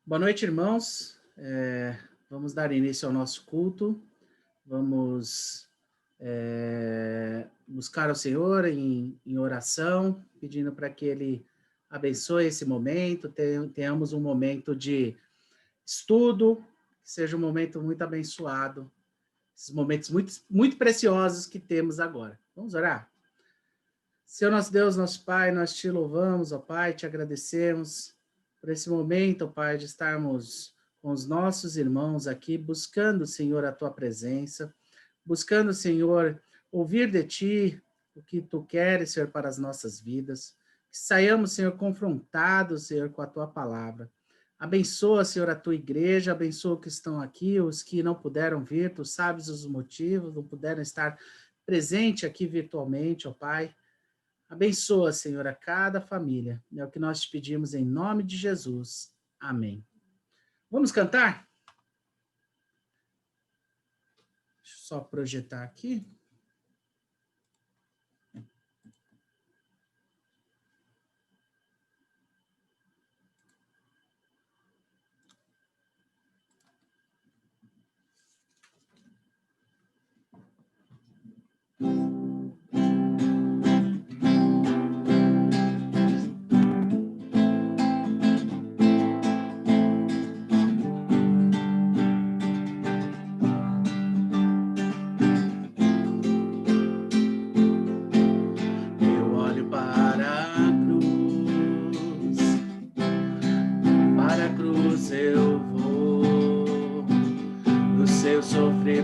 Boa noite, irmãos. Vamos dar início ao nosso culto. Vamos buscar o Senhor em oração, pedindo para que Ele abençoe esse momento, tenhamos um momento de estudo, que seja um momento muito abençoado, esses momentos muito, muito preciosos que temos agora. Vamos orar? Senhor nosso Deus, nosso Pai, nós te louvamos, ó Pai, te agradecemos por esse momento, ó Pai, de estarmos com os nossos irmãos aqui, buscando, Senhor, a tua presença, buscando, Senhor, ouvir de ti o que tu queres, Senhor, para as nossas vidas, que saiamos, Senhor, confrontados, Senhor, com a tua palavra. Abençoa, Senhor, a tua igreja, abençoa os que estão aqui, os que não puderam vir, tu sabes os motivos, não puderam estar presente aqui virtualmente, ó Pai. Abençoa, Senhor, a cada família. É o que nós te pedimos em nome de Jesus. Amém. Vamos cantar? Deixa eu só projetar aqui.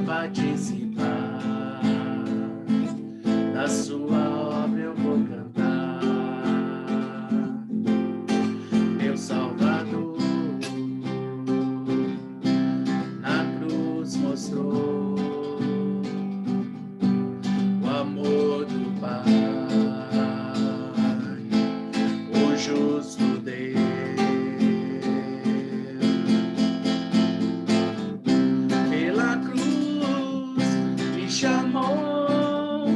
Participar da sua obra, eu vou cantar. Meu Salvador na cruz mostrou o amor do Pai, o justo Deus. Chamou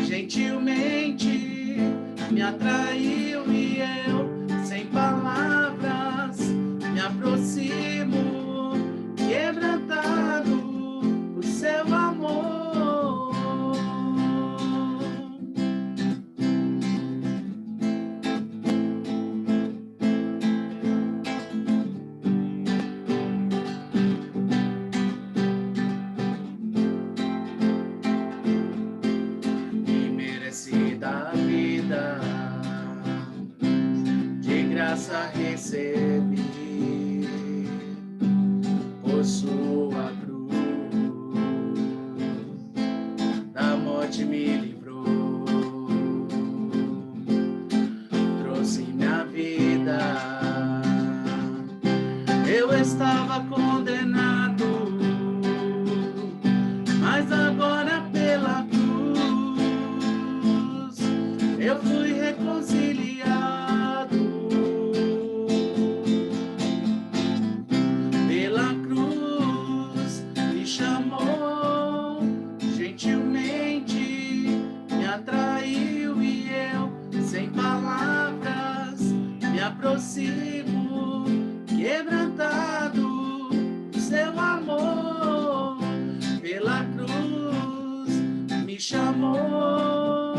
gentilmente, me atraiu e eu, sem palavras, me aproximo, quebrantado o seu amor. Recebi por sua cruz, da morte me livrou, trouxe minha vida. Eu estava condenado, mas agora pela cruz eu fui reconciliado. Aproximo, quebrantado o seu amor, pela cruz me chamou,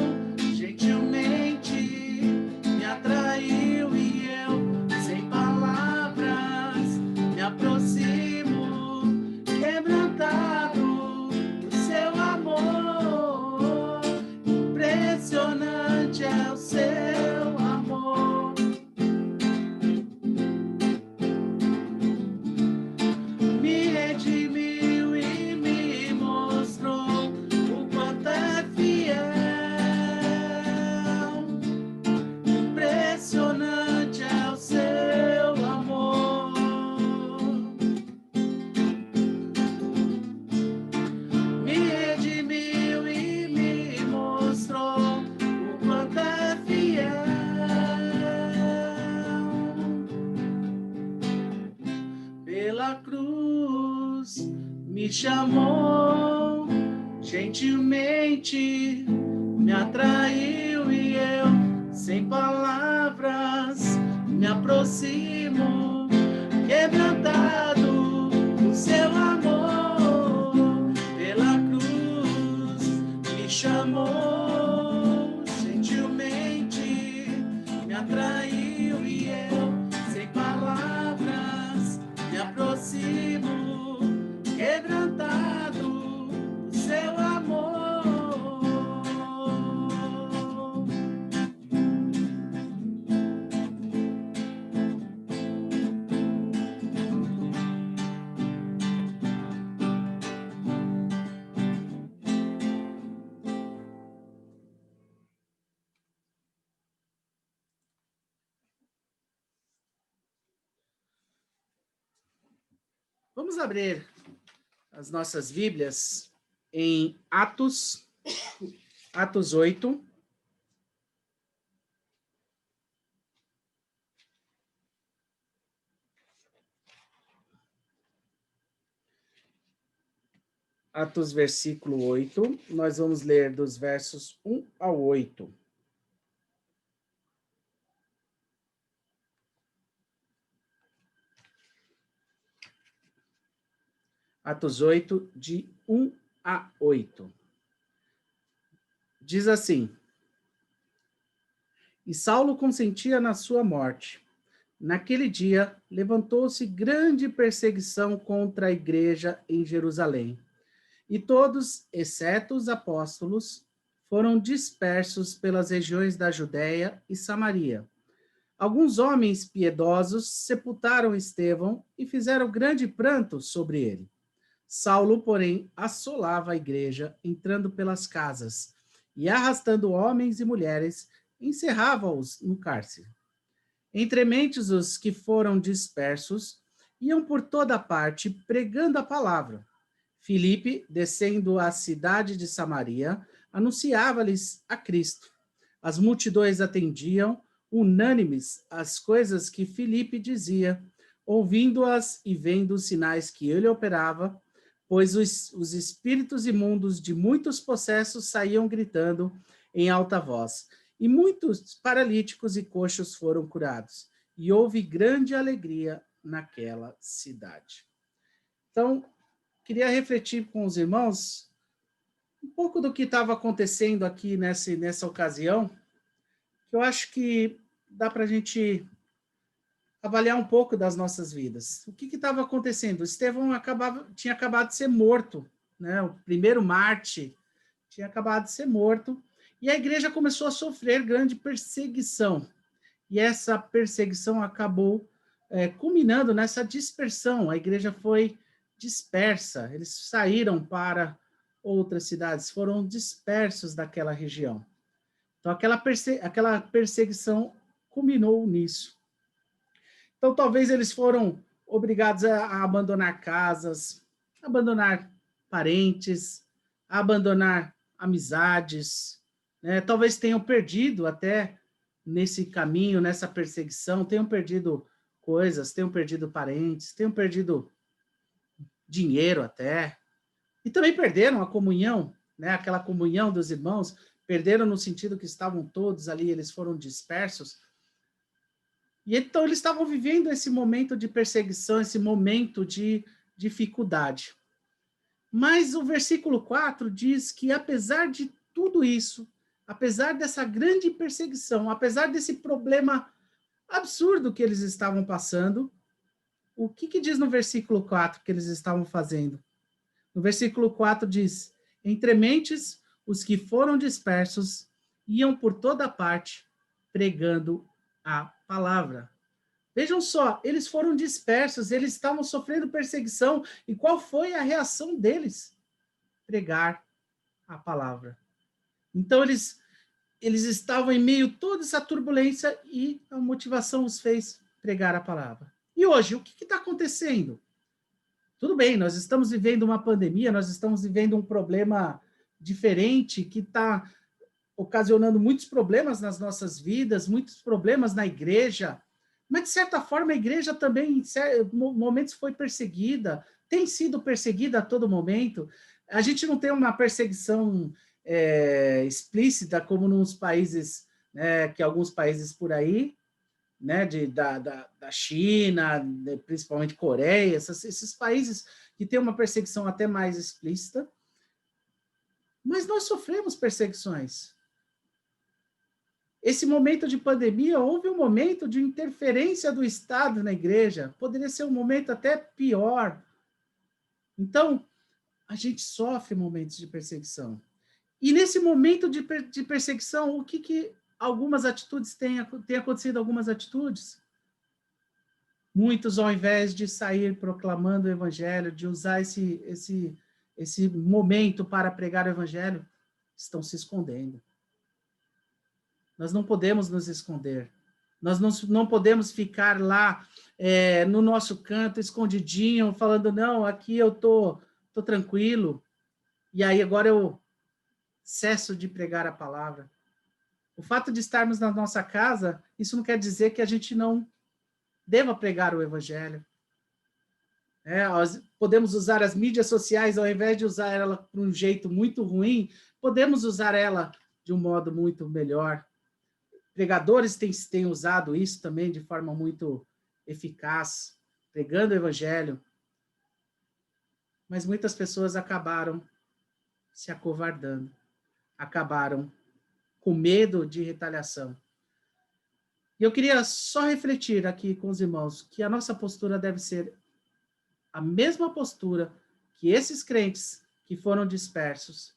gentilmente me atraiu e eu, sem palavras, me aproximo, quebrantado o seu amor, impressionante é o seu amor. Me chamou gentilmente, me atraiu e eu, sem palavras, me aproximo, quebrantado Vamos abrir as nossas Bíblias em Atos 8. Atos, versículo 8. Nós vamos ler dos versos 1 ao 8. Atos 8, de 1 a 8. Diz assim: E Saulo consentia na sua morte. Naquele dia, levantou-se grande perseguição contra a igreja em Jerusalém. E todos, exceto os apóstolos, foram dispersos pelas regiões da Judéia e Samaria. Alguns homens piedosos sepultaram Estevão e fizeram grande pranto sobre ele. Saulo, porém, assolava a igreja, entrando pelas casas, e arrastando homens e mulheres, encerrava-os no cárcere. Entre mentes os que foram dispersos, iam por toda parte pregando a palavra. Filipe, descendo à cidade de Samaria, anunciava-lhes a Cristo. As multidões atendiam, unânimes, às coisas que Filipe dizia, ouvindo-as e vendo os sinais que ele operava, pois os espíritos imundos de muitos possessos saíam gritando em alta voz, e muitos paralíticos e coxos foram curados, e houve grande alegria naquela cidade. Então, queria refletir com os irmãos um pouco do que estava acontecendo aqui nessa ocasião, que eu acho que dá para a gente avaliar um pouco das nossas vidas. O que estava acontecendo? Estevão tinha acabado de ser morto, né? O primeiro Marte tinha acabado de ser morto, e a igreja começou a sofrer grande perseguição. E essa perseguição acabou culminando nessa dispersão. A igreja foi dispersa, eles saíram para outras cidades, foram dispersos daquela região. Então, aquela perseguição culminou nisso. Então, talvez eles foram obrigados a abandonar casas, abandonar parentes, a abandonar amizades, né? Talvez tenham perdido até nesse caminho, nessa perseguição, tenham perdido coisas, tenham perdido parentes, tenham perdido dinheiro até, e também perderam a comunhão, né? Aquela comunhão dos irmãos, perderam no sentido que estavam todos ali, eles foram dispersos. E então eles estavam vivendo esse momento de perseguição, esse momento de dificuldade. Mas o versículo 4 diz que apesar de tudo isso, apesar dessa grande perseguição, apesar desse problema absurdo que eles estavam passando, o que diz no versículo 4 que eles estavam fazendo? No versículo 4 diz: Entre mentes, os que foram dispersos iam por toda parte pregando a palavra. Vejam só, eles foram dispersos, eles estavam sofrendo perseguição, e qual foi a reação deles? Pregar a palavra. Então, eles estavam em meio a toda essa turbulência e a motivação os fez pregar a palavra. E hoje, o que está acontecendo? Tudo bem, nós estamos vivendo uma pandemia, nós estamos vivendo um problema diferente que está ocasionando muitos problemas nas nossas vidas, muitos problemas na igreja, mas, de certa forma, a igreja também, em momentos, foi perseguida, tem sido perseguida a todo momento. A gente não tem uma perseguição explícita, como nos países, né, que alguns países por aí, né, da China, principalmente Coreia, esses países que têm uma perseguição até mais explícita. Mas nós sofremos perseguições. Esse momento de pandemia, houve um momento de interferência do Estado na igreja, poderia ser um momento até pior. Então, a gente sofre momentos de perseguição. E nesse momento de perseguição, o que algumas atitudes têm acontecido? Algumas atitudes. Muitos, ao invés de sair proclamando o evangelho, de usar esse momento para pregar o evangelho, estão se escondendo. Nós não podemos nos esconder. Nós não podemos ficar lá no nosso canto, escondidinho, falando, não, aqui eu tô tranquilo, e aí agora eu cesso de pregar a palavra. O fato de estarmos na nossa casa, isso não quer dizer que a gente não deva pregar o evangelho. Podemos usar as mídias sociais, ao invés de usar ela por um jeito muito ruim, podemos usar ela de um modo muito melhor. Pregadores têm usado isso também de forma muito eficaz, pregando o evangelho. Mas muitas pessoas acabaram se acovardando, acabaram com medo de retaliação. E eu queria só refletir aqui com os irmãos que a nossa postura deve ser a mesma postura que esses crentes que foram dispersos.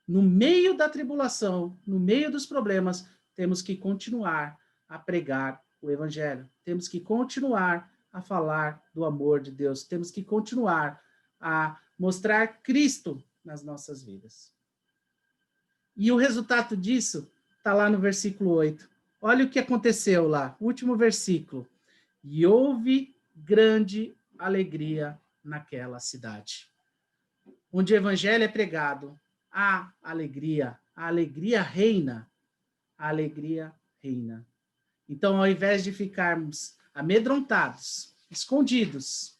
No meio da tribulação, no meio dos problemas, temos que continuar a pregar o evangelho. Temos que continuar a falar do amor de Deus. Temos que continuar a mostrar Cristo nas nossas vidas. E o resultado disso está lá no versículo 8. Olha o que aconteceu lá, último versículo. E houve grande alegria naquela cidade. Onde o evangelho é pregado, há alegria. A alegria reina. A alegria reina. Então, ao invés de ficarmos amedrontados, escondidos,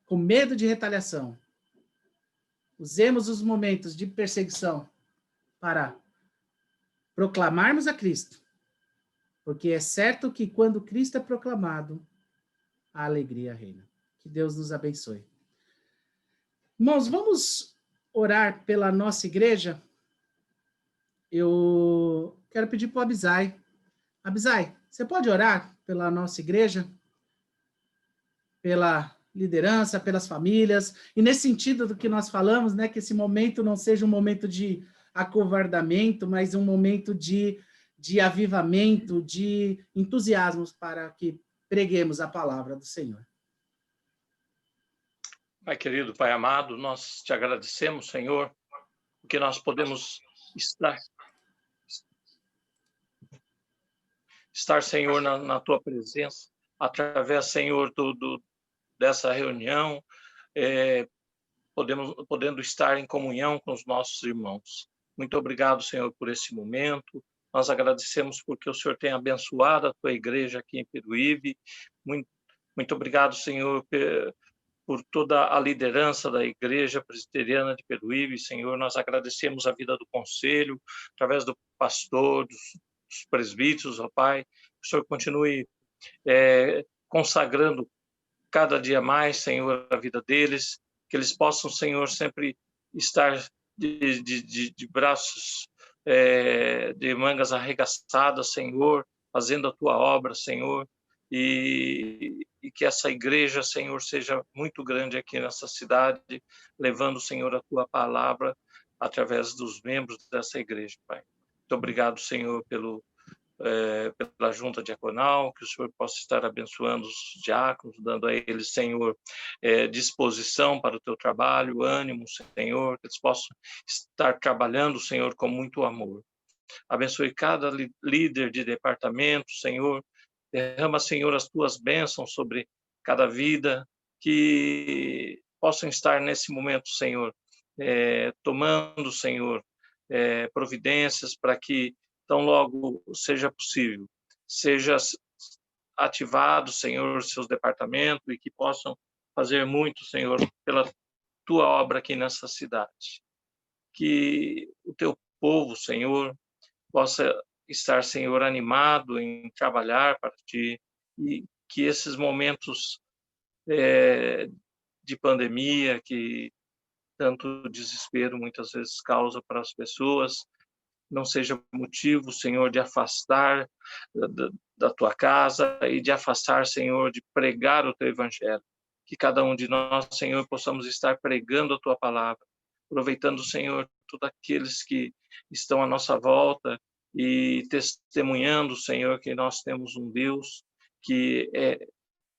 com medo de retaliação, usemos os momentos de perseguição para proclamarmos a Cristo, porque é certo que quando Cristo é proclamado, a alegria reina. Que Deus nos abençoe. Irmãos, vamos orar pela nossa igreja? Eu quero pedir para o Abisai. Abisai, você pode orar pela nossa igreja? Pela liderança, pelas famílias, e nesse sentido do que nós falamos, né, que esse momento não seja um momento de acovardamento, mas um momento de avivamento, de entusiasmos para que preguemos a palavra do Senhor. Pai querido, Pai amado, nós te agradecemos, Senhor, porque nós podemos estar Senhor, na tua presença, através, Senhor, dessa reunião, podendo estar em comunhão com os nossos irmãos. Muito obrigado, Senhor, por esse momento. Nós agradecemos porque o Senhor tem abençoado a tua igreja aqui em Peruíbe. Muito obrigado, Senhor, por toda a liderança da Igreja Presbiteriana de Peruíbe. Senhor, nós agradecemos a vida do conselho, através do pastor, dos presbíteros, ó Pai. Que o Senhor continue consagrando cada dia mais, Senhor, a vida deles, que eles possam, Senhor, sempre estar de braços, de mangas arregaçadas, Senhor, fazendo a tua obra, Senhor, e que essa igreja, Senhor, seja muito grande aqui nessa cidade, levando, Senhor, a tua palavra através dos membros dessa igreja, Pai. Muito obrigado, Senhor, pela junta diaconal, que o Senhor possa estar abençoando os diáconos, dando a eles, Senhor, disposição para o teu trabalho, ânimo, Senhor, que eles possam estar trabalhando, Senhor, com muito amor. Abençoe cada líder de departamento, Senhor. Derrama, Senhor, as tuas bênçãos sobre cada vida, que possam estar nesse momento, Senhor, tomando, Senhor, providências para que tão logo seja possível, seja ativado, Senhor, seus departamentos e que possam fazer muito, Senhor, pela tua obra aqui nessa cidade. Que o teu povo, Senhor, possa estar, Senhor, animado em trabalhar para ti e que esses momentos de pandemia, que tanto desespero muitas vezes causa para as pessoas, não seja motivo, Senhor, de afastar da tua casa e de afastar, Senhor, de pregar o teu evangelho. Que cada um de nós, Senhor, possamos estar pregando a tua palavra, aproveitando, Senhor, todos aqueles que estão à nossa volta e testemunhando, Senhor, que nós temos um Deus que é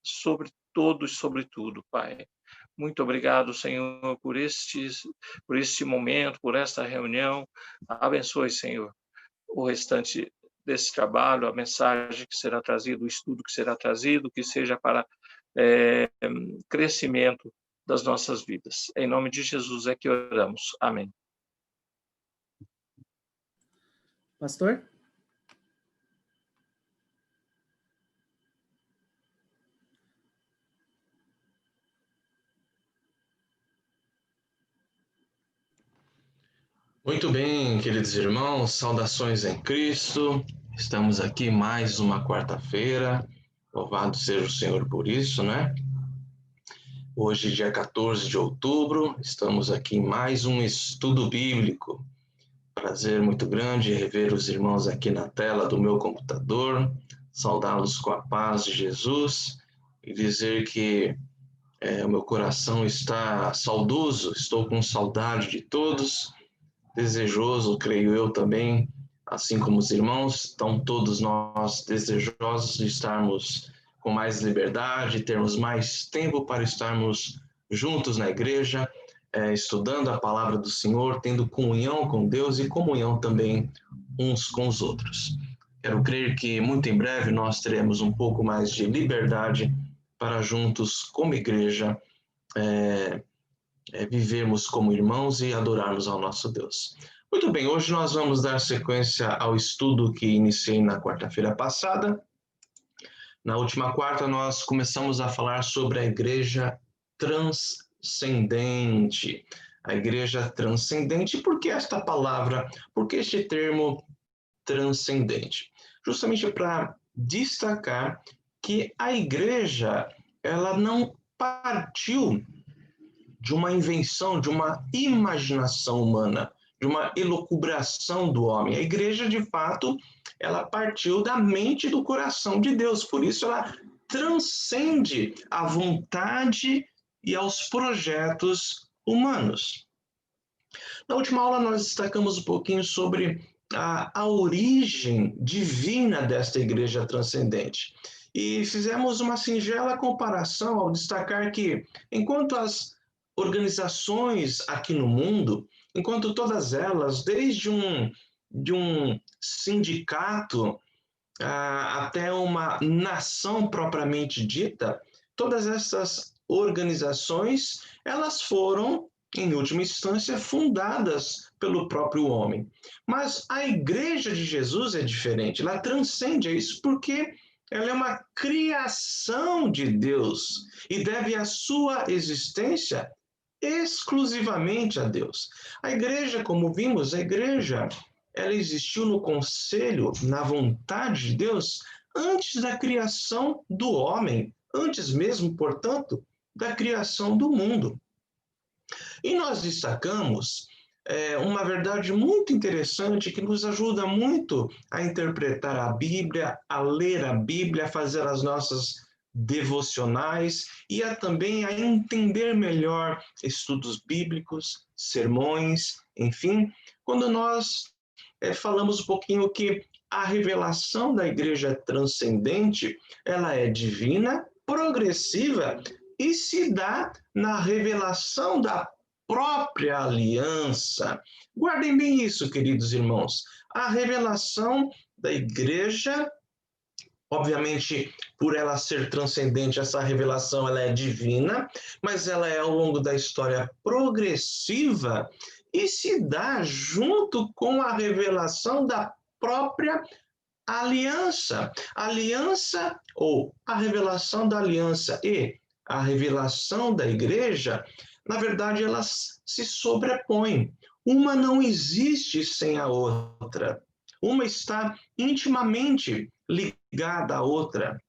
sobre todos e sobre tudo, Pai. Muito obrigado, Senhor, por este momento, por esta reunião. Abençoe, Senhor, o restante desse trabalho, a mensagem que será trazida, o estudo que será trazido, que seja para crescimento das nossas vidas. Em nome de Jesus é que oramos. Amém. Pastor? Muito bem, queridos irmãos, saudações em Cristo. Estamos aqui mais uma quarta-feira. Louvado seja o Senhor por isso, né? Hoje, dia 14 de outubro, estamos aqui em mais um estudo bíblico. Prazer muito grande rever os irmãos aqui na tela do meu computador, saudá-los com a paz de Jesus e dizer que o meu coração está saudoso, estou com saudade de todos, desejoso, creio eu também, assim como os irmãos, estão todos nós desejosos de estarmos com mais liberdade, termos mais tempo para estarmos juntos na igreja, estudando a palavra do Senhor, tendo comunhão com Deus e comunhão também uns com os outros. Quero crer que muito em breve nós teremos um pouco mais de liberdade para juntos, como igreja, vivermos como irmãos e adorarmos ao nosso Deus. Muito bem, hoje nós vamos dar sequência ao estudo que iniciei na quarta-feira passada. Na última quarta nós começamos a falar sobre a igreja transcendente. A igreja transcendente, por que esta palavra, por que este termo transcendente? Justamente para destacar que a igreja, ela não partiu de uma invenção, de uma imaginação humana, de uma elucubração do homem. A igreja, de fato, ela partiu da mente e do coração de Deus, por isso ela transcende a vontade e aos projetos humanos. Na última aula nós destacamos um pouquinho sobre a origem divina desta igreja transcendente e fizemos uma singela comparação ao destacar que, enquanto as organizações aqui no mundo, enquanto todas elas, desde de um sindicato até uma nação propriamente dita, todas essas organizações, elas foram, em última instância, fundadas pelo próprio homem. Mas a Igreja de Jesus é diferente, ela transcende isso porque ela é uma criação de Deus e deve a sua existência exclusivamente a Deus. A igreja, como vimos, a igreja, ela existiu no conselho, na vontade de Deus, antes da criação do homem, antes mesmo, portanto, da criação do mundo. E nós destacamos uma verdade muito interessante que nos ajuda muito a interpretar a Bíblia, a ler a Bíblia, a fazer as nossas devocionais e também a entender melhor estudos bíblicos, sermões, enfim, quando nós falamos um pouquinho que a revelação da igreja transcendente, ela é divina, progressiva e se dá na revelação da própria aliança. Guardem bem isso, queridos irmãos. A revelação da igreja, obviamente, por ela ser transcendente, essa revelação ela é divina, mas ela é ao longo da história progressiva e se dá junto com a revelação da própria aliança. Aliança ou a revelação da aliança e a revelação da igreja, na verdade, elas se sobrepõem. Uma não existe sem a outra. Uma está intimamente ligada à outra.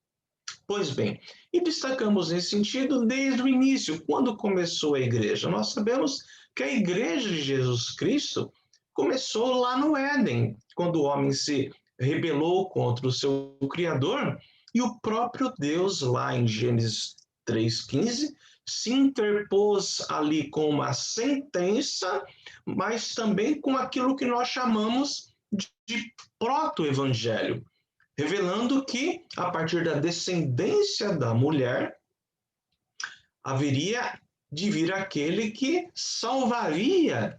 Pois bem, e destacamos nesse sentido desde o início, quando começou a igreja. Nós sabemos que a igreja de Jesus Cristo começou lá no Éden, quando o homem se rebelou contra o seu Criador, e o próprio Deus, lá em Gênesis 3,15, se interpôs ali com uma sentença, mas também com aquilo que nós chamamos de proto-evangelho, revelando que, a partir da descendência da mulher, haveria de vir aquele que salvaria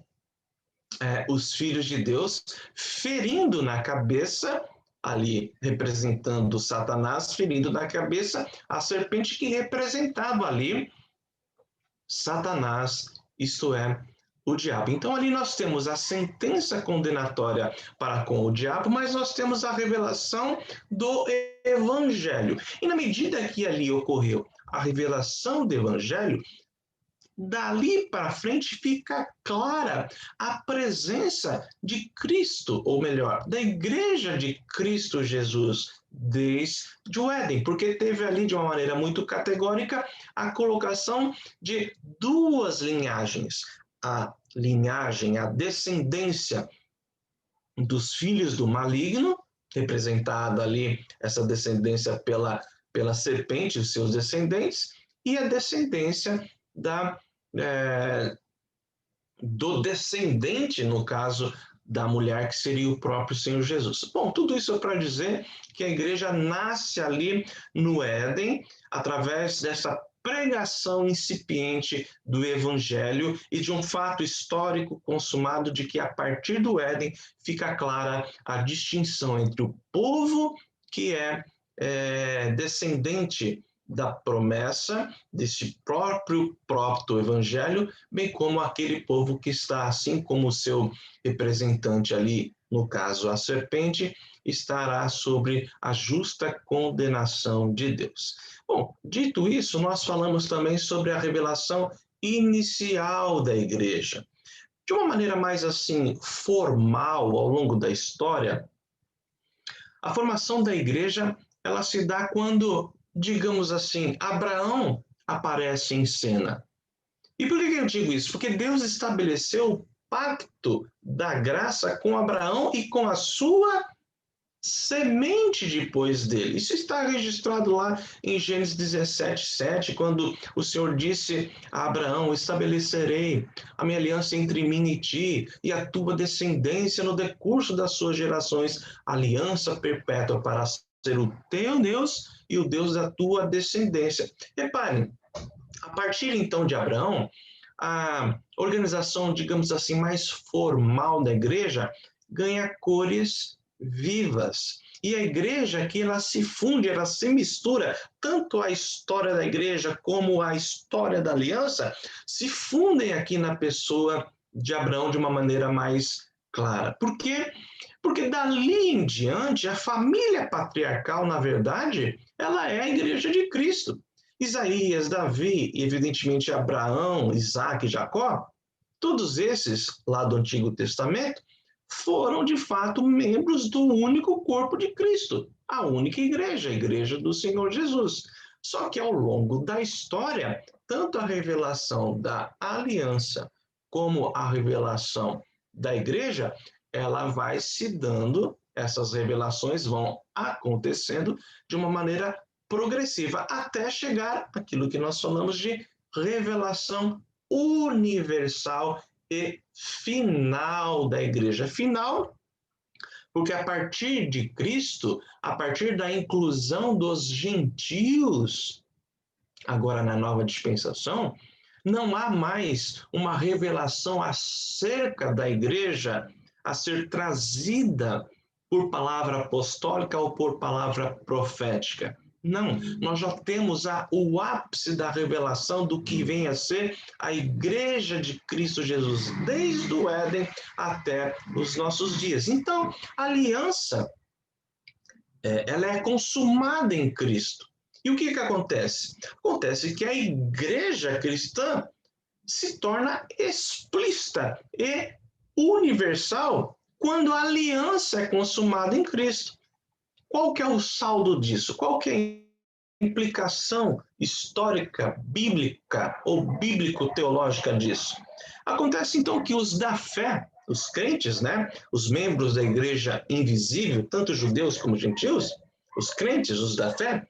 os filhos de Deus, ferindo na cabeça ali representando Satanás, ferindo na cabeça a serpente que representava ali Satanás, isto é, o diabo. Então ali nós temos a sentença condenatória para com o diabo, mas nós temos a revelação do evangelho. E na medida que ali ocorreu a revelação do evangelho, dali para frente fica clara a presença de Cristo, ou melhor, da igreja de Cristo Jesus, desde o Éden, porque teve ali de uma maneira muito categórica a colocação de duas linhagens, a linhagem, a descendência dos filhos do maligno, representada ali essa descendência pela serpente, os seus descendentes, e a descendência do descendente, no caso da mulher, que seria o próprio Senhor Jesus. Bom, tudo isso é para dizer que a igreja nasce ali no Éden, através dessa pregação incipiente do Evangelho e de um fato histórico consumado de que a partir do Éden fica clara a distinção entre o povo que é descendente da promessa desse próprio proto-evangelho, bem como aquele povo que está, assim como o seu representante ali, no caso a serpente, estará sobre a justa condenação de Deus. Bom, dito isso, nós falamos também sobre a revelação inicial da igreja. De uma maneira mais assim formal ao longo da história, a formação da igreja ela se dá quando, digamos assim, Abraão aparece em cena. E por que eu digo isso? Porque Deus estabeleceu o pacto da graça com Abraão e com a sua semente depois dele. Isso está registrado lá em Gênesis 17:7, quando o Senhor disse a Abraão: estabelecerei a minha aliança entre mim e ti e a tua descendência no decurso das suas gerações, aliança perpétua para ser o teu Deus e o Deus da tua descendência. Reparem, a partir então de Abraão, a organização, digamos assim, mais formal da igreja ganha cores vivas. E a igreja aqui, ela se funde, ela se mistura, tanto a história da igreja como a história da aliança se fundem aqui na pessoa de Abraão de uma maneira mais clara. Por quê? Porque dali em diante, a família patriarcal, na verdade, ela é a igreja de Cristo. Isaías, Davi e, evidentemente, Abraão, Isaac e Jacó, todos esses, lá do Antigo Testamento, foram, de fato, membros do único corpo de Cristo, a única igreja, a igreja do Senhor Jesus. Só que, ao longo da história, tanto a revelação da aliança como a revelação da igreja, ela vai se dando, essas revelações vão acontecendo de uma maneira progressiva, até chegar àquilo que nós falamos de revelação universal e final da igreja. Final, porque a partir de Cristo, a partir da inclusão dos gentios, agora na nova dispensação, não há mais uma revelação acerca da igreja a ser trazida por palavra apostólica ou por palavra profética. Não, nós já temos o ápice da revelação do que vem a ser a igreja de Cristo Jesus, desde o Éden até os nossos dias. Então, a aliança, ela é consumada em Cristo. E o que acontece? Acontece que a igreja cristã se torna explícita e universal quando a aliança é consumada em Cristo. Qual que é o saldo disso? Qual que é a implicação histórica, bíblica ou bíblico-teológica disso? Acontece então que os da fé, os crentes, né, os membros da igreja invisível, tanto judeus como gentios, os crentes, os da fé,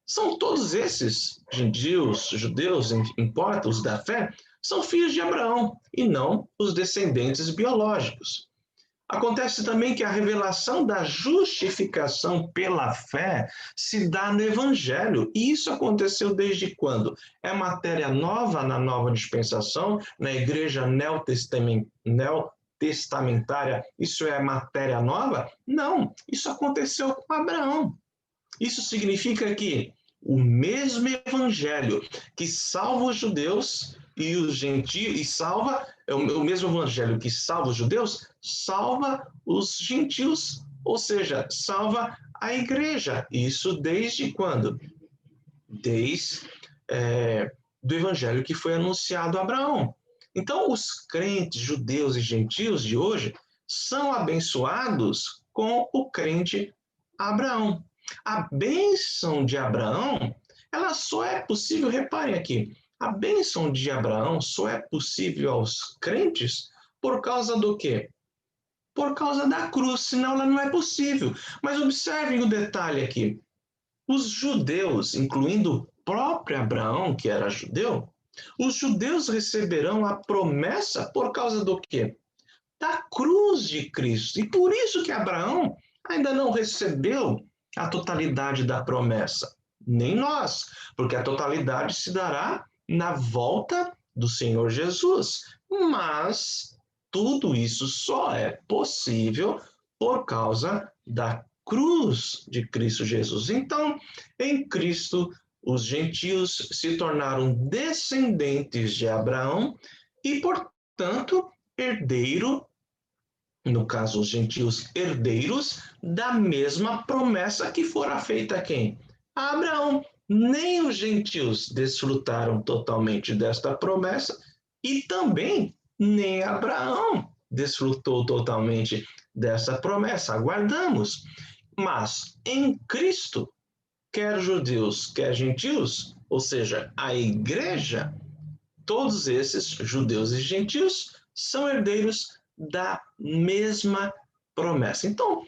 são todos esses, gentios, judeus, importa, os da fé, são filhos de Abraão e não os descendentes biológicos. Acontece também que a revelação da justificação pela fé se dá no Evangelho. E isso aconteceu desde quando? É matéria nova na nova dispensação, na igreja neotestamentária, testamentária, isso é matéria nova? Não, isso aconteceu com Abraão. Isso significa que o mesmo evangelho que salva os judeus e os gentios, e salva, é o mesmo evangelho que salva os judeus, salva os gentios, ou seja, salva a igreja. Isso desde quando? Desde do evangelho que foi anunciado a Abraão. Então, os crentes judeus e gentios de hoje são abençoados com o crente Abraão. A bênção de Abraão, ela só é possível, reparem aqui, a bênção de Abraão só é possível aos crentes por causa do quê? Por causa da cruz, senão ela não é possível. Mas observem o detalhe aqui. Os judeus, incluindo o próprio Abraão, que era judeu, os judeus receberão a promessa por causa do quê? Da cruz de Cristo. E por isso que Abraão ainda não recebeu a totalidade da promessa. Nem nós, porque a totalidade se dará na volta do Senhor Jesus. Mas tudo isso só é possível por causa da cruz de Cristo Jesus. Então, em Cristo, os gentios se tornaram descendentes de Abraão e, portanto, herdeiro, no caso os gentios herdeiros, da mesma promessa que fora feita a quem? A Abraão. Nem os gentios desfrutaram totalmente desta promessa e também nem Abraão desfrutou totalmente dessa promessa. Aguardamos. Mas em Cristo, quer judeus, quer gentios, ou seja, a igreja, todos esses, judeus e gentios, são herdeiros da mesma promessa. Então,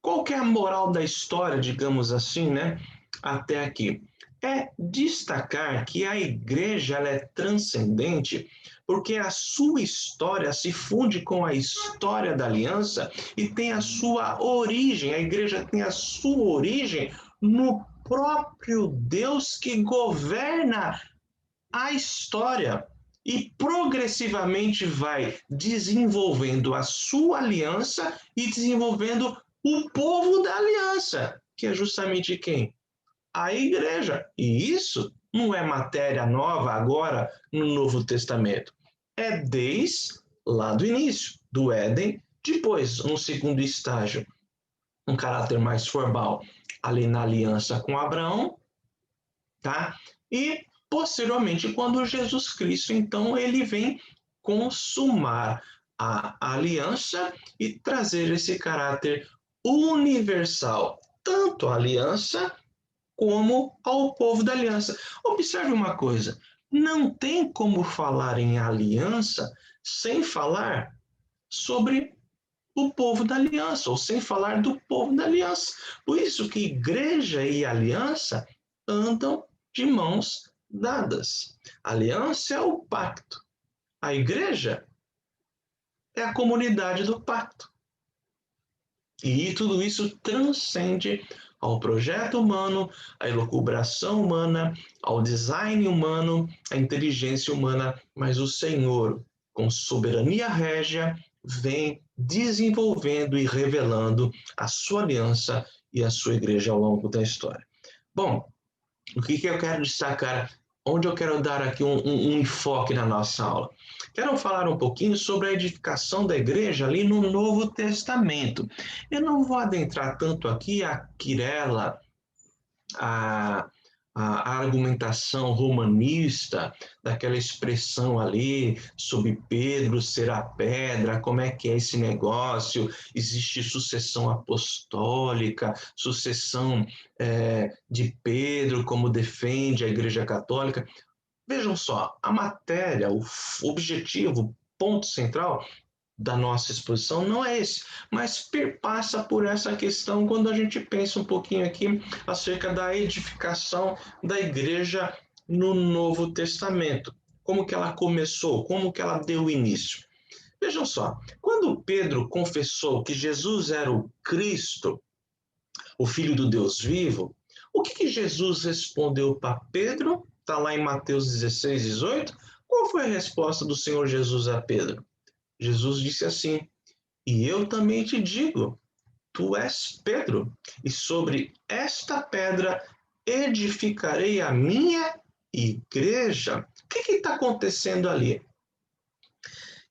qual que é a moral da história, digamos assim, né? Até aqui? É destacar que a igreja ela é transcendente porque a sua história se funde com a história da aliança e tem a sua origem, a igreja tem a sua origem no próprio Deus que governa a história e progressivamente vai desenvolvendo a sua aliança e desenvolvendo o povo da aliança, que é justamente quem? A igreja. E isso não é matéria nova agora no Novo Testamento. É desde lá do início, do Éden, depois, no segundo estágio, um caráter mais formal, ali na aliança com Abraão, tá? E posteriormente, quando Jesus Cristo, então, ele vem consumar a aliança e trazer esse caráter universal, tanto a aliança como ao povo da aliança. Observe uma coisa, não tem como falar em aliança sem falar sobre o povo da aliança, ou sem falar do povo da aliança. Por isso que igreja e aliança andam de mãos dadas. A aliança é o pacto. A igreja é a comunidade do pacto. E tudo isso transcende ao projeto humano, à elucubração humana, ao design humano, à inteligência humana, mas o Senhor, com soberania régia, vem desenvolvendo e revelando a sua aliança e a sua igreja ao longo da história. Bom, o que eu quero destacar, onde eu quero dar aqui um enfoque na nossa aula? Quero falar um pouquinho sobre a edificação da igreja ali no Novo Testamento. Eu não vou adentrar tanto aqui a querela, a argumentação romanista, daquela expressão ali sobre Pedro ser a pedra, como é que é esse negócio, existe sucessão apostólica, sucessão de Pedro, como defende a Igreja Católica. Vejam só, a matéria, o objetivo, o ponto central da nossa exposição não é esse, mas perpassa por essa questão quando a gente pensa um pouquinho aqui acerca da edificação da igreja no Novo Testamento. Como que ela começou, como que ela deu início. Vejam só, quando Pedro confessou que Jesus era o Cristo, o Filho do Deus vivo, o que Jesus respondeu para Pedro? Está lá em Mateus 16, 18. Qual foi a resposta do Senhor Jesus a Pedro? Jesus disse assim: e eu também te digo, tu és Pedro, e sobre esta pedra edificarei a minha igreja. O que está acontecendo ali?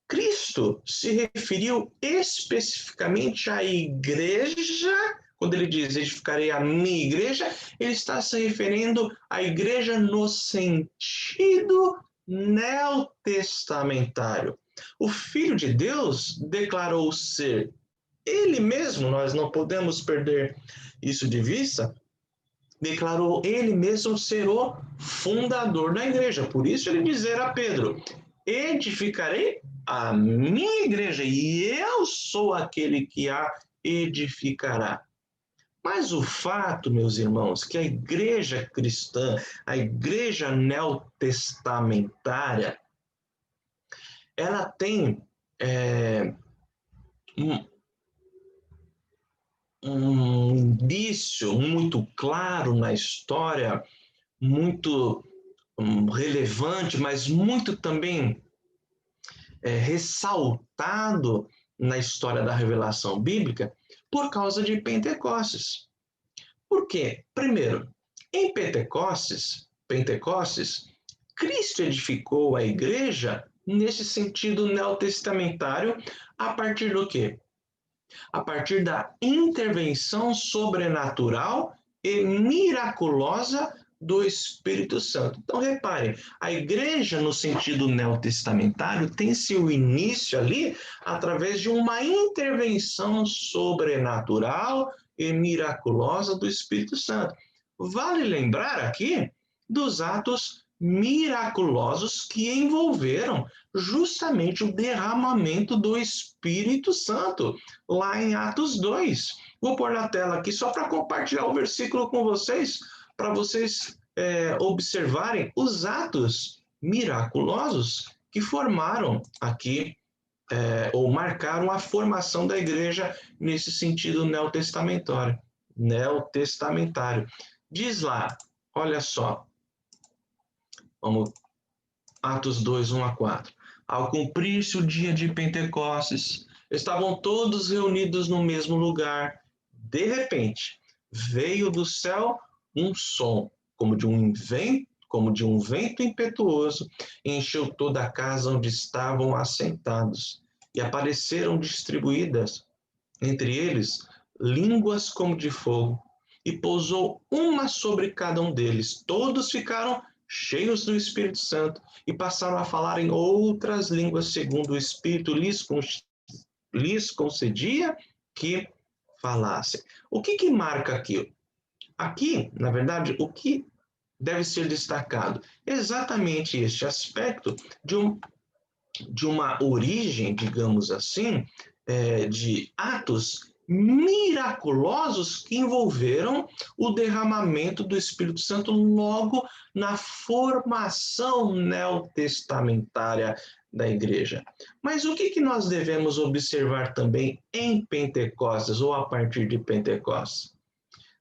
Cristo se referiu especificamente à igreja, quando ele diz edificarei a minha igreja, ele está se referindo à igreja no sentido neotestamentário. O Filho de Deus declarou ser ele mesmo, nós não podemos perder isso de vista, declarou ele mesmo ser o fundador da igreja. Por isso ele dizer a Pedro: edificarei a minha igreja e eu sou aquele que a edificará. Mas o fato, meus irmãos, que a igreja cristã, a igreja neotestamentária, ela tem um indício muito claro na história, muito relevante, mas muito também ressaltado na história da revelação bíblica por causa de Pentecostes. Por quê? Primeiro, em Pentecostes, Cristo edificou a igreja nesse sentido neotestamentário a partir do quê? A partir da intervenção sobrenatural e miraculosa do Espírito Santo. Então, reparem, a igreja, no sentido neotestamentário, tem seu início ali através de uma intervenção sobrenatural e miraculosa do Espírito Santo. Vale lembrar aqui dos atos miraculosos que envolveram justamente o derramamento do Espírito Santo, lá em Atos 2. Vou pôr na tela aqui só para compartilhar o versículo com vocês, para vocês observarem os atos miraculosos que formaram aqui, ou marcaram a formação da igreja nesse sentido neotestamentário. Diz lá, olha só, vamos, Atos 2, 1 a 4. Ao cumprir-se o dia de Pentecostes, estavam todos reunidos no mesmo lugar. De repente, veio do céu um som, como de um vento impetuoso, e encheu toda a casa onde estavam assentados. E apareceram distribuídas entre eles línguas como de fogo, e pousou uma sobre cada um deles. Todos ficaram cheios do Espírito Santo e passaram a falar em outras línguas, segundo o Espírito lhes concedia que falassem. O que marca aqui? Aqui, na verdade, o que deve ser destacado? Exatamente este aspecto de uma origem, digamos assim, de atos miraculosos que envolveram o derramamento do Espírito Santo logo na formação neotestamentária da igreja. Mas o que nós devemos observar também em Pentecostes, ou a partir de Pentecostes?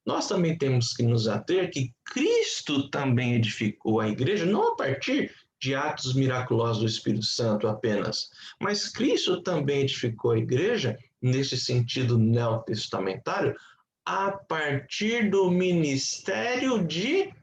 Nós também temos que nos ater que Cristo também edificou a igreja, não a partir de atos miraculosos do Espírito Santo apenas, mas Cristo também edificou a igreja, nesse sentido neotestamentário, a partir do ministério de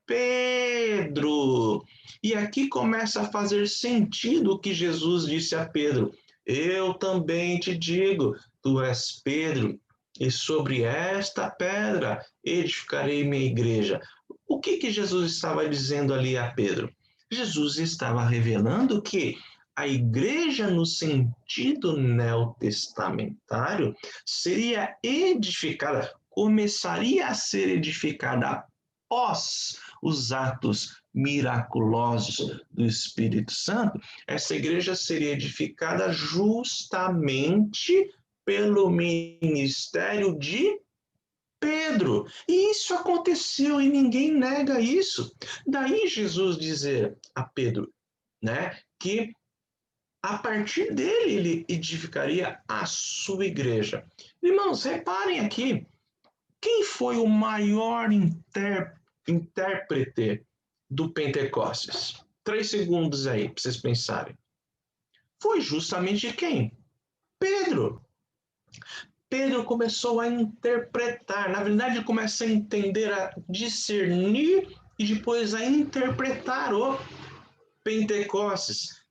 Pedro. E aqui começa a fazer sentido o que Jesus disse a Pedro: eu também te digo, tu és Pedro, e sobre esta pedra edificarei minha igreja. O que Jesus estava dizendo ali a Pedro? Jesus estava revelando que a igreja, no sentido neotestamentário, seria edificada, começaria a ser edificada após os atos miraculosos do Espírito Santo. Essa igreja seria edificada justamente pelo ministério de Pedro. E isso aconteceu e ninguém nega isso. Daí Jesus dizer a Pedro, que a partir dele ele edificaria a sua igreja. Irmãos, reparem aqui, quem foi o maior intérprete do Pentecostes? 3 segundos aí para vocês pensarem. foi justamente quem? Pedro. Pedro começou a interpretar, na verdade, começa a entender, a discernir e depois a interpretar o Pentecostes,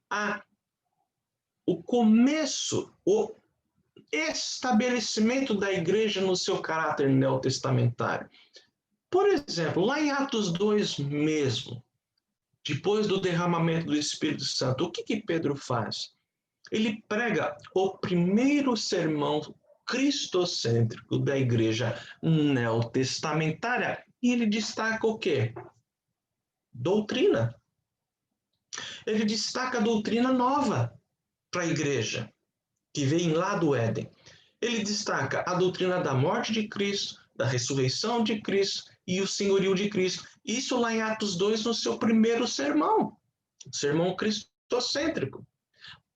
o começo, o estabelecimento da igreja no seu caráter neotestamentário. Por exemplo, lá em Atos 2 mesmo, depois do derramamento do Espírito Santo, o que Pedro faz? Ele prega o primeiro sermão cristocêntrico da igreja neotestamentária e ele destaca o quê? Doutrina. Ele destaca a doutrina nova para a igreja, que vem lá do Éden. Ele destaca a doutrina da morte de Cristo, da ressurreição de Cristo e o senhorio de Cristo. Isso lá em Atos 2, no seu primeiro sermão, o sermão cristocêntrico.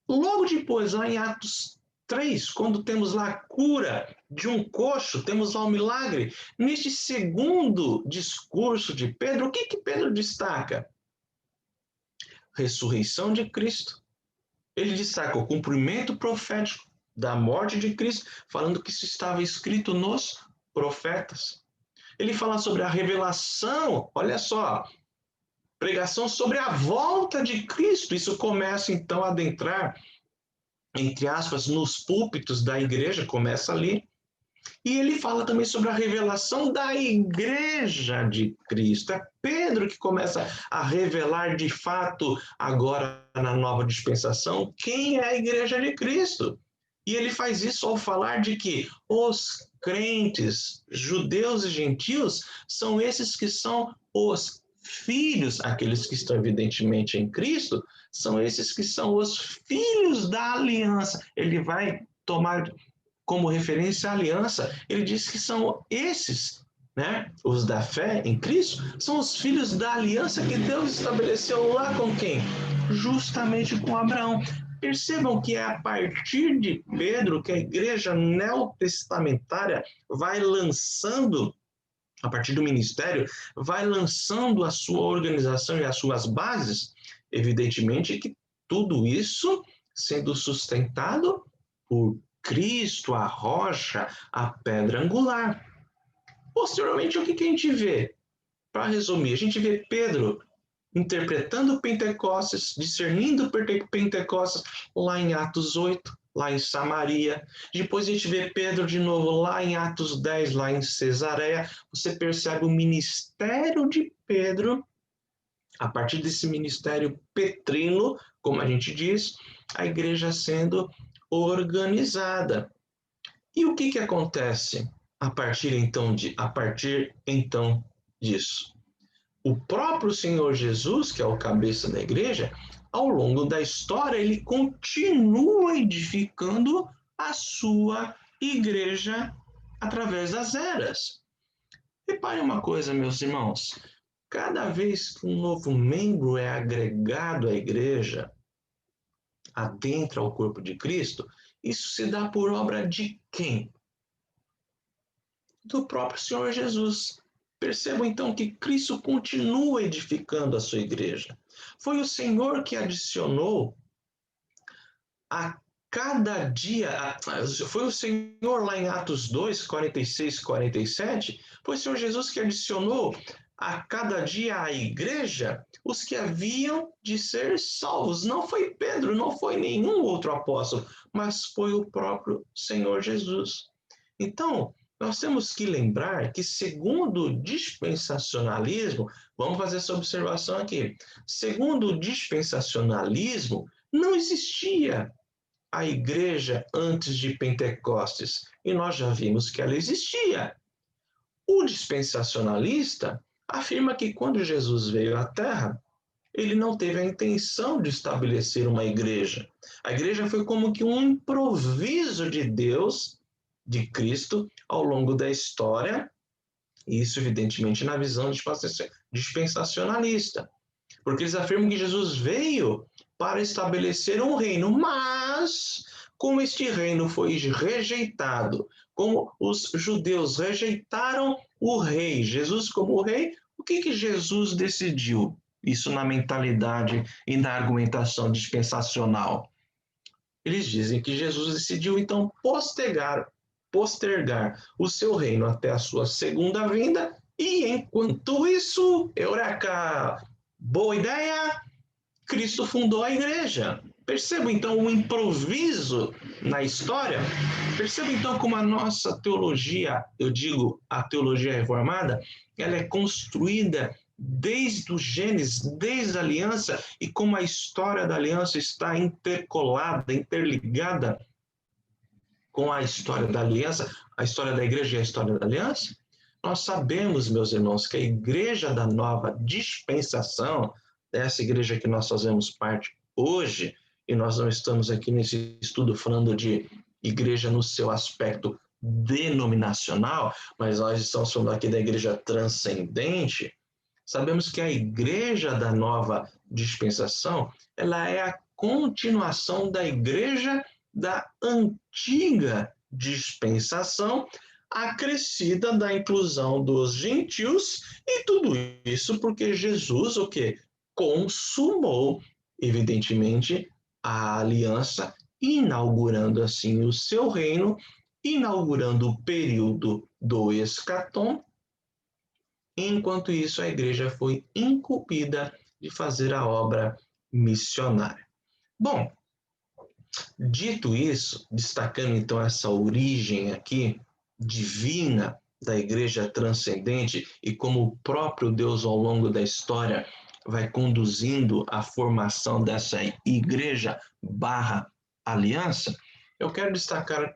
Logo depois, lá em Atos 3, quando temos lá a cura de um coxo, temos lá um milagre. Neste segundo discurso de Pedro, o que Pedro destaca? Ressurreição de Cristo. Ele destaca o cumprimento profético da morte de Cristo, falando que isso estava escrito nos profetas. Ele fala sobre a revelação, olha só, pregação sobre a volta de Cristo. Isso começa então a adentrar, entre aspas, nos púlpitos da igreja, começa ali. E ele fala também sobre a revelação da igreja de Cristo. É Pedro que começa a revelar de fato, agora na nova dispensação, quem é a igreja de Cristo. E ele faz isso ao falar de que os crentes, judeus e gentios, são esses que são os filhos, aqueles que estão evidentemente em Cristo, são esses que são os filhos da aliança. Ele vai tomar como referência a aliança, ele diz que são esses, né, os da fé em Cristo, são os filhos da aliança que Deus estabeleceu lá com quem? Justamente com Abraão. Percebam que é a partir de Pedro que a igreja neotestamentária vai lançando, a partir do ministério, vai lançando a sua organização e as suas bases, evidentemente que tudo isso sendo sustentado por Cristo, a rocha, a pedra angular. Posteriormente, o que a gente vê? Para resumir, a gente vê Pedro interpretando Pentecostes, discernindo Pentecostes lá em Atos 8, lá em Samaria. Depois a gente vê Pedro de novo lá em Atos 10, lá em Cesareia. Você percebe o ministério de Pedro, a partir desse ministério petrino, como a gente diz, a igreja sendo organizada. E o que acontece a partir então disso? O próprio Senhor Jesus, que é o cabeça da igreja, ao longo da história, ele continua edificando a sua igreja através das eras. Repare uma coisa, meus irmãos, cada vez que um novo membro é agregado à igreja, adentra ao corpo de Cristo, isso se dá por obra de quem? Do próprio Senhor Jesus. Percebam então que Cristo continua edificando a sua igreja. Foi o Senhor que adicionou a cada dia, foi o Senhor lá em Atos 2, 46, 47, foi o Senhor Jesus que adicionou a cada dia à igreja os que haviam de ser salvos. Não foi Pedro, não foi nenhum outro apóstolo, mas foi o próprio Senhor Jesus. Então, nós temos que lembrar que, segundo o dispensacionalismo, vamos fazer essa observação aqui, segundo o dispensacionalismo, não existia a igreja antes de Pentecostes, e nós já vimos que ela existia. O dispensacionalista afirma que quando Jesus veio à Terra, ele não teve a intenção de estabelecer uma igreja. A igreja foi como que um improviso de Deus, de Cristo, ao longo da história, e isso evidentemente na visão dispensacionalista, porque eles afirmam que Jesus veio para estabelecer um reino, mas como este reino foi rejeitado, como os judeus rejeitaram o rei, Jesus como rei, o que Jesus decidiu? Isso na mentalidade e na argumentação dispensacional. eles dizem que Jesus decidiu então postergar o seu reino até a sua segunda vinda, e enquanto isso, eureka, boa ideia, Cristo fundou a igreja. Perceba então o improviso na história. Perceba então como a nossa teologia, eu digo a teologia reformada, ela é construída desde o Gênesis, desde a aliança, e como a história da aliança está intercolada, interligada com a história da aliança, a história da igreja e a história da aliança. Nós sabemos, meus irmãos, que a igreja da nova dispensação, dessa igreja que nós fazemos parte hoje, e nós não estamos aqui nesse estudo falando de igreja no seu aspecto denominacional, mas nós estamos falando aqui da igreja transcendente. Sabemos que a igreja da nova dispensação, ela é a continuação da igreja da antiga dispensação, acrescida da inclusão dos gentios, e tudo isso porque Jesus, o quê? Consumou, evidentemente, a aliança, inaugurando assim o seu reino, inaugurando o período do escatom. Enquanto isso, a igreja foi incumbida de fazer a obra missionária. Bom, dito isso, destacando então essa origem aqui divina da igreja transcendente e como o próprio Deus ao longo da história vai conduzindo a formação dessa igreja barra aliança, eu quero destacar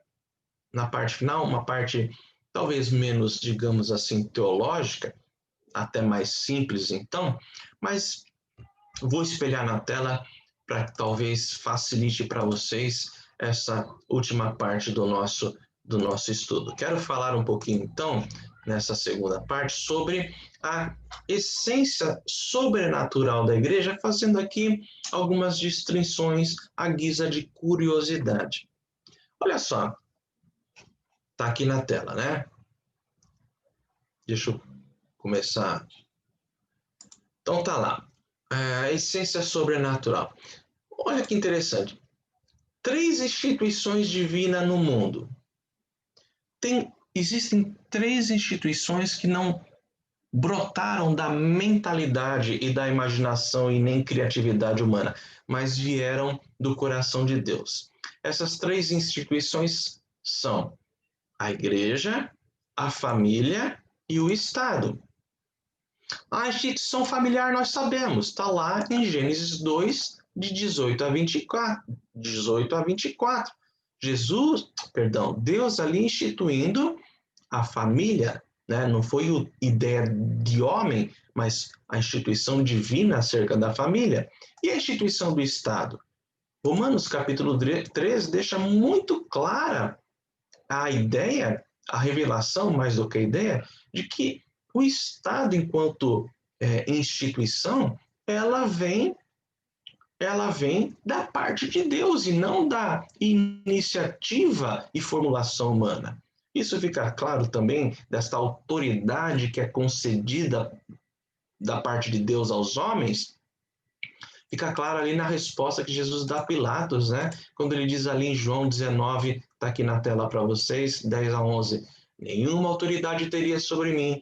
na parte final, uma parte talvez menos, digamos assim, teológica, até mais simples então, mas vou espelhar na tela para que talvez facilite para vocês essa última parte do nosso estudo. Quero falar um pouquinho então, nessa segunda parte, sobre a essência sobrenatural da igreja, fazendo aqui algumas distinções à guisa de curiosidade. Olha só, está aqui na tela, né? Deixa eu começar. Então tá lá, a essência sobrenatural. Olha que interessante. 3 instituições divinas no mundo. Existem 3 instituições que não brotaram da mentalidade e da imaginação e nem criatividade humana, mas vieram do coração de Deus. Essas 3 instituições são a igreja, a família e o Estado. A instituição familiar nós sabemos, está lá em Gênesis 2, de 18 a 24. Deus ali instituindo a família, né? Não foi a ideia de homem, mas a instituição divina acerca da família. E a instituição do Estado? Romanos capítulo 3 deixa muito clara a ideia, a revelação, mais do que a ideia, de que o Estado, enquanto instituição, ela vem da parte de Deus e não da iniciativa e formulação humana. Isso fica claro também desta autoridade que é concedida da parte de Deus aos homens. Fica claro ali na resposta que Jesus dá a Pilatos, né? Quando ele diz ali em João 19, está aqui na tela para vocês, 10 a 11, nenhuma autoridade teria sobre mim,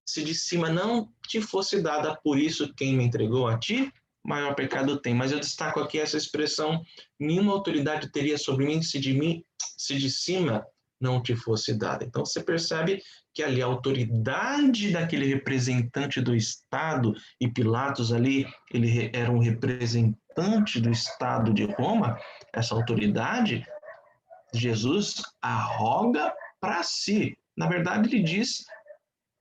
se de cima não te fosse dada, por isso quem me entregou a ti, maior pecado tem. Mas eu destaco aqui essa expressão, nenhuma autoridade teria sobre mim se de cima não te fosse dada. Então você percebe que ali a autoridade daquele representante do Estado, e Pilatos ali, ele era um representante do Estado de Roma, essa autoridade, Jesus arroga para si. Na verdade, ele diz,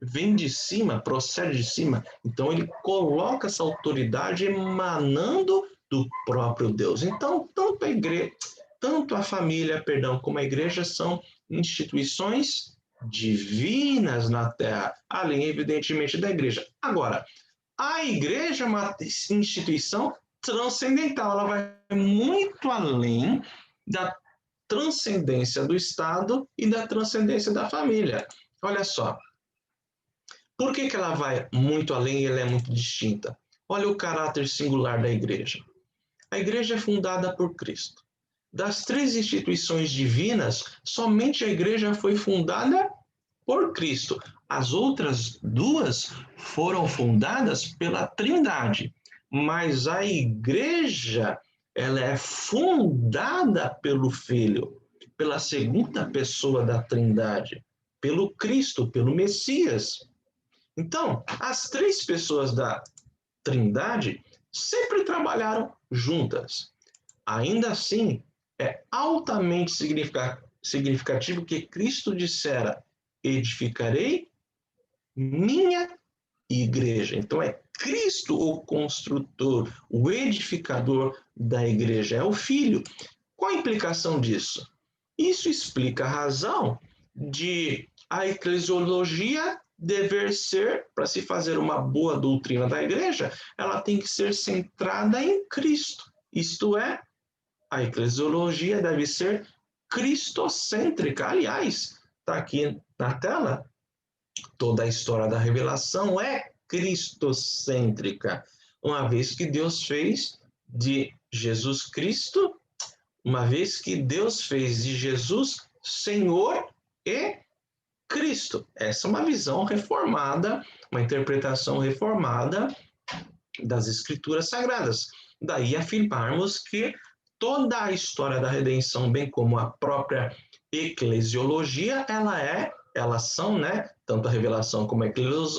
vem de cima, procede de cima. Então, ele coloca essa autoridade emanando do próprio Deus. Então, tanto a família, como a igreja são instituições divinas na Terra, além, evidentemente, da igreja. Agora, a igreja é uma instituição transcendental, ela vai muito além da transcendência do Estado e da transcendência da família. Olha só, por que ela vai muito além e ela é muito distinta? Olha o caráter singular da igreja. A igreja é fundada por Cristo. Das 3 instituições divinas, somente a igreja foi fundada por Cristo. As outras 2 foram fundadas pela Trindade, mas a igreja, ela é fundada pelo Filho, pela segunda pessoa da Trindade, pelo Cristo, pelo Messias. Então, as 3 pessoas da Trindade sempre trabalharam juntas. Ainda assim, é altamente significativo que Cristo dissera: edificarei minha igreja. Então é Cristo o construtor, o edificador da igreja, é o Filho. Qual a implicação disso? Isso explica a razão de a eclesiologia dever ser, para se fazer uma boa doutrina da igreja, ela tem que ser centrada em Cristo. Isto é, a eclesiologia deve ser cristocêntrica. Aliás, está aqui na tela, toda a história da revelação é cristocêntrica, uma vez que Deus fez de Jesus Cristo, uma vez que Deus fez de Jesus Senhor e Cristo. Essa é uma visão reformada, uma interpretação reformada das Escrituras Sagradas. Daí afirmarmos que toda a história da redenção, bem como a própria eclesiologia, elas são, né, tanto a revelação como a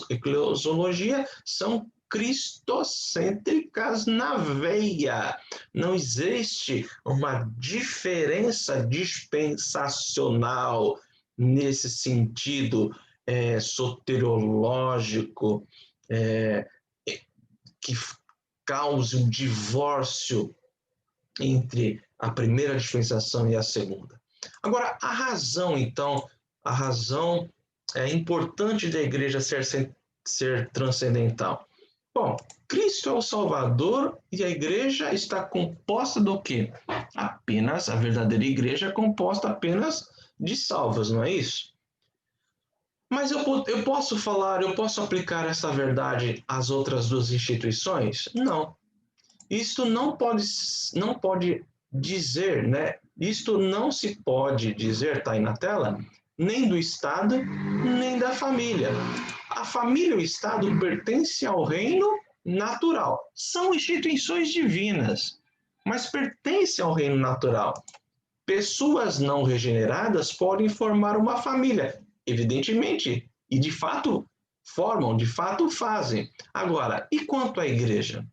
eclesiologia, são cristocêntricas na veia. Não existe uma diferença dispensacional nesse sentido soteriológico, que cause um divórcio entre a primeira dispensação e a segunda. Agora, a razão, então, a razão importante da igreja ser transcendental. Bom, Cristo é o Salvador e a igreja está composta do quê? Apenas, a verdadeira igreja é composta apenas de salvos, não é isso? Mas eu posso aplicar essa verdade às outras 2 instituições? Não. Isto não pode dizer, né? Isto não se pode dizer, está aí na tela, nem do Estado, nem da família. A família e o Estado pertencem ao reino natural. São instituições divinas, mas pertencem ao reino natural. Pessoas não regeneradas podem formar uma família, evidentemente, e de fato formam, de fato fazem. Agora, e quanto à igreja?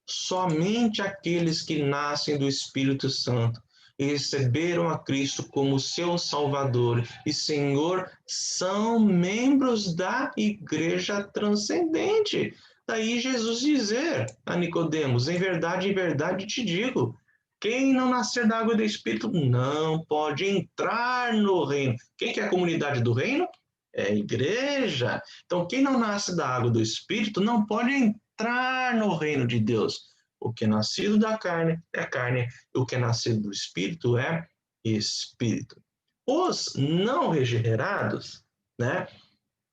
Somente aqueles que nascem do Espírito Santo e receberam a Cristo como seu Salvador e Senhor são membros da igreja transcendente. Daí Jesus dizer a Nicodemos: em verdade te digo, quem não nascer da água e do Espírito não pode entrar no reino. Quem que é a comunidade do reino? É a igreja. Então, quem não nasce da água e do Espírito não pode entrar no reino de Deus. O que é nascido da carne é carne, o que é nascido do Espírito é Espírito. Os não regenerados, né,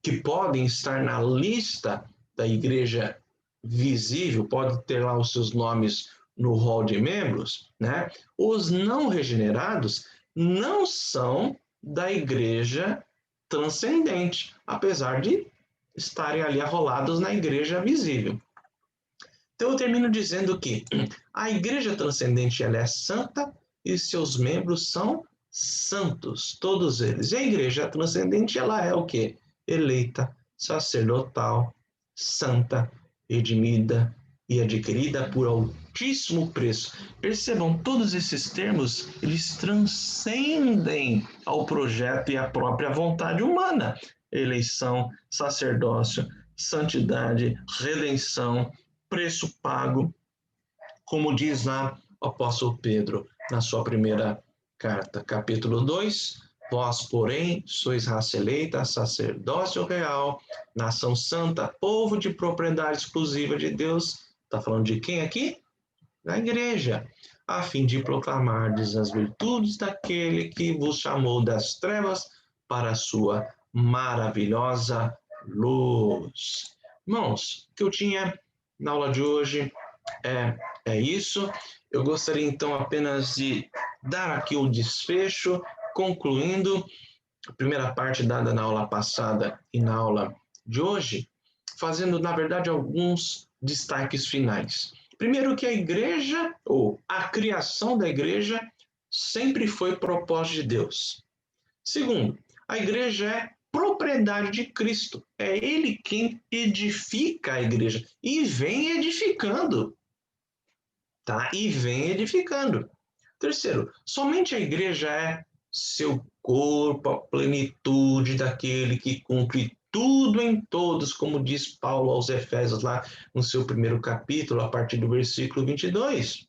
que podem estar na lista da igreja visível, pode ter lá os seus nomes no rol de membros, né? Os não regenerados não são da igreja transcendente, apesar de estarem ali arrolados na igreja visível. Então eu termino dizendo que a igreja transcendente ela é santa e seus membros são santos, todos eles. E a igreja transcendente ela é o quê? Eleita, sacerdotal, santa, redimida e adquirida por altíssimo preço. Percebam, todos esses termos, eles transcendem ao projeto e à própria vontade humana. Eleição, sacerdócio, santidade, redenção, preço pago, como diz lá o apóstolo Pedro na sua primeira carta, capítulo 2, vós, porém, sois raça eleita, sacerdócio real, nação santa, povo de propriedade exclusiva de Deus. Está falando de quem aqui? Da igreja, a fim de proclamardes as virtudes daquele que vos chamou das trevas para a sua maravilhosa luz. Irmãos, o que eu tinha na aula de hoje é isso. Eu gostaria então apenas de dar aqui o desfecho, concluindo a primeira parte dada na aula passada e na aula de hoje, fazendo, na verdade, alguns destaques finais. Primeiro, que a igreja, ou a criação da igreja, sempre foi propósito de Deus. Segundo, a igreja é propriedade de Cristo. É Ele quem edifica a igreja e vem edificando, tá? E vem edificando. Terceiro, somente a igreja é seu corpo, a plenitude daquele que cumpre tudo em todos, como diz Paulo aos Efésios lá no seu primeiro capítulo, a partir do versículo 22.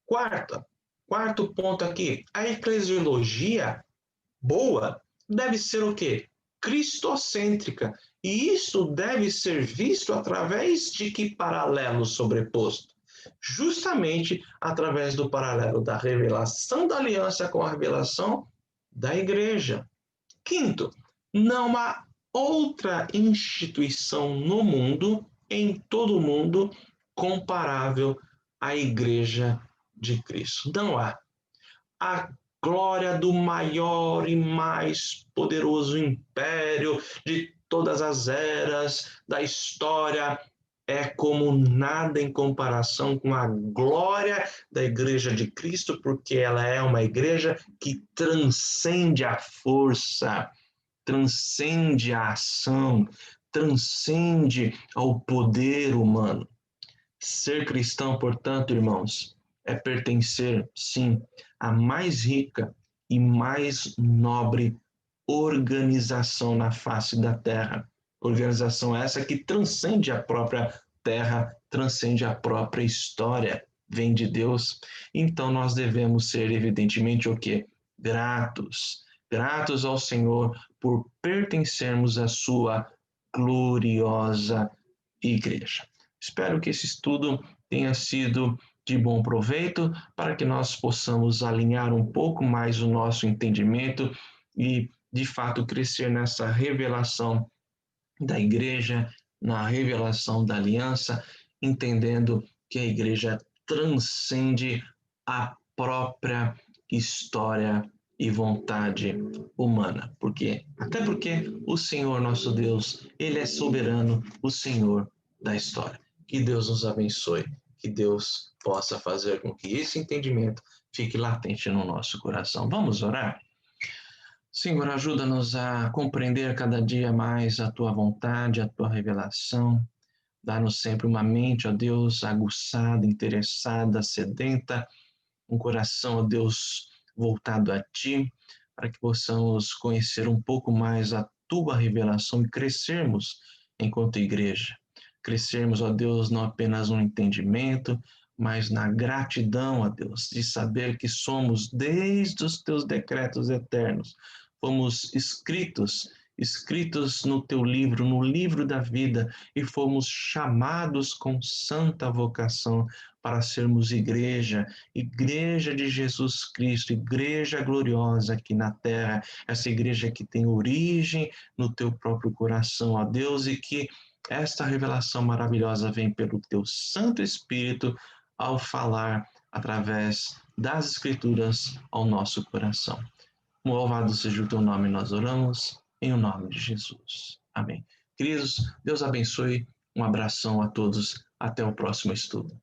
Quarto ponto aqui, a eclesiologia boa deve ser o quê? Cristocêntrica. E isso deve ser visto através de que paralelo sobreposto? Justamente através do paralelo da revelação da aliança com a revelação da igreja. Quinto, não há outra instituição no mundo, em todo o mundo, comparável à igreja de Cristo. Não há. A glória do maior e mais poderoso império de todas as eras da história é como nada em comparação com a glória da Igreja de Cristo, porque ela é uma igreja que transcende a força, transcende a ação, transcende ao poder humano. Ser cristão, portanto, irmãos, é pertencer, sim, à mais rica e mais nobre organização na face da Terra. Organização essa que transcende a própria Terra, transcende a própria história, vem de Deus. Então nós devemos ser, evidentemente, o quê? Gratos. Gratos ao Senhor por pertencermos à sua gloriosa igreja. Espero que esse estudo tenha sido de bom proveito para que nós possamos alinhar um pouco mais o nosso entendimento e, de fato, crescer nessa revelação da igreja, na revelação da aliança, entendendo que a igreja transcende a própria história e vontade humana. Até porque o Senhor nosso Deus, ele é soberano, o Senhor da história. Que Deus nos abençoe, que Deus possa fazer com que esse entendimento fique latente no nosso coração. Vamos orar? Senhor, ajuda-nos a compreender cada dia mais a Tua vontade, a Tua revelação. Dá-nos sempre uma mente, ó Deus, aguçada, interessada, sedenta, um coração, ó Deus, voltado a Ti, para que possamos conhecer um pouco mais a Tua revelação e crescermos enquanto igreja. Crescermos, ó Deus, não apenas no entendimento, mas na gratidão, ó Deus, de saber que somos, desde os Teus decretos eternos, fomos escritos no Teu livro, no livro da vida, e fomos chamados com santa vocação para sermos igreja de Jesus Cristo, igreja gloriosa aqui na terra, essa igreja que tem origem no Teu próprio coração, ó Deus, e que esta revelação maravilhosa vem pelo Teu Santo Espírito ao falar através das Escrituras ao nosso coração. Louvado seja o Teu nome, nós oramos, em o nome de Jesus. Amém. Queridos, Deus abençoe, um abração a todos, até o próximo estudo.